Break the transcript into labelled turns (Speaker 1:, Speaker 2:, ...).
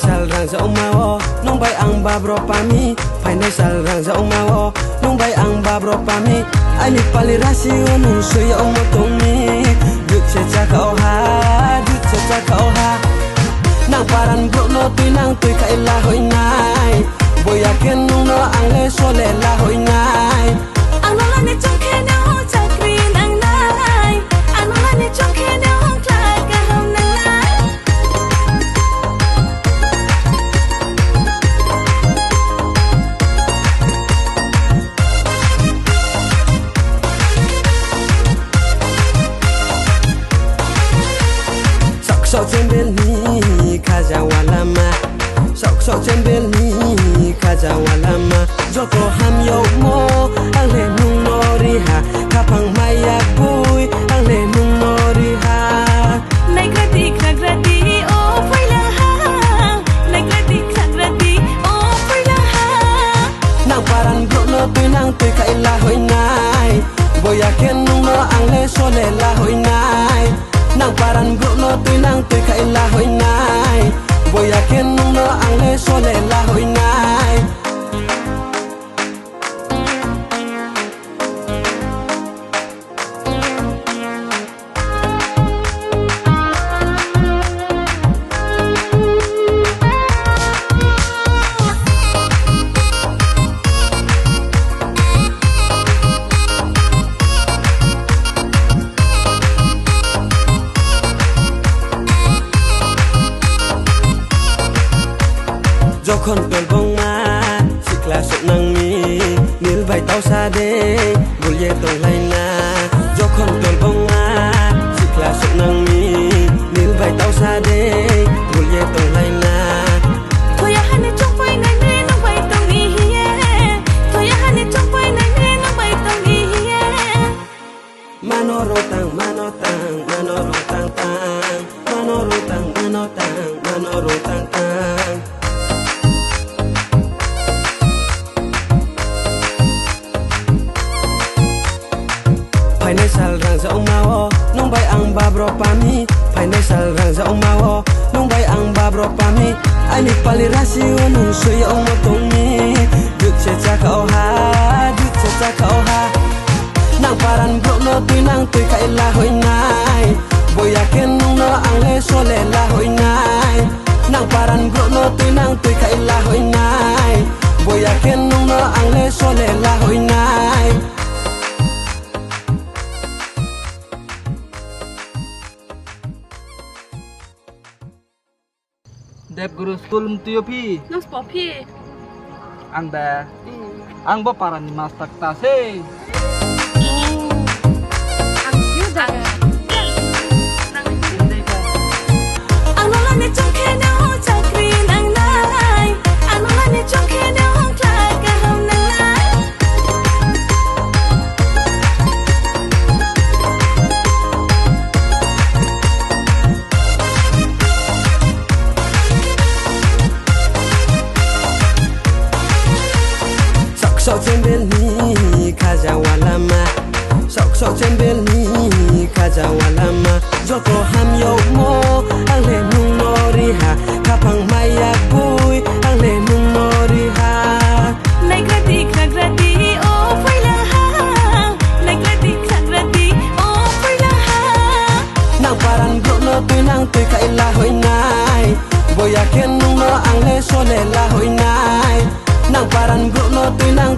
Speaker 1: sal rang zau mao nong bai ang babro pami financial rang zau mao nong bai ang babro pami ani pali rasi onu suya omotong mi dut se chakao ha nang paran bro no tui nang tui kai la hoi nai boya ken nung no ang le so le la hoi nai
Speaker 2: ang la ni chong khe na ho chakri nang nai ang la ni chong khe na ho kla ka hom nang nai
Speaker 1: sok sok jembel ni kaja walama sok jembel ni kaja walama joko ham yo mo ale nung nori ha kapang maya bui ale nung nori ha
Speaker 2: nai grati o phai la ha nai grati o phai la ha
Speaker 1: nang paran bro no tui nang tui kai la hoi nai boya ken nung no ang le so le la hoi nai nang paran bro no tui nang tui kai la hoi nai boya ken nung no ang le so le la hoi nai যখন তলবং মা সিকলা সনাং মি নীল ভাই তাও সাদে গুলিয়ে তংলাই না যখন তলবং মা সিকলা সনাং মি নীল ভাই তাও সাদে গুলিয়ে তংলাই না
Speaker 2: thoya han ni chong phai nai ne no bai tong ni hiye thoya han ni chong phai nai ne no bai tong ni hiye
Speaker 1: manorotang manotang manorotang tang manorotang manotang manorotang tang financial rang zau mao nong bai ang babro pami financial rang zau mao nong bai ang babro pami ani pali rasi onu suya omotong mi dut se chakao ha nang paran bro no tui nang tui kai la hoi nai boya ken nung no ang le so le la hoi nai nang paran bro no tui nang tui kai la hoi nai boya ken nung no ang le so le la hoi nai
Speaker 3: Dep guru school mtiyo pi
Speaker 2: nos po phi
Speaker 3: ang da ang ba para ni mas takta se
Speaker 2: ang siu da ang la ni chong khe na ho chakri nang nai ang la ni chong khe na ho kla ka hom nang nai
Speaker 1: sok jembel ni kaja walama sok jembel ni kaja walama joko ham yo mo ang le nung nori ha kapang maya bui ang le nung nori ha
Speaker 2: nai grati o phai la ha nai grati o phai la ha
Speaker 1: nang paran bro no tui nang tui kai la hoi nai boya ken nung no ang le so le la hoi nai nang paran bro no tui nang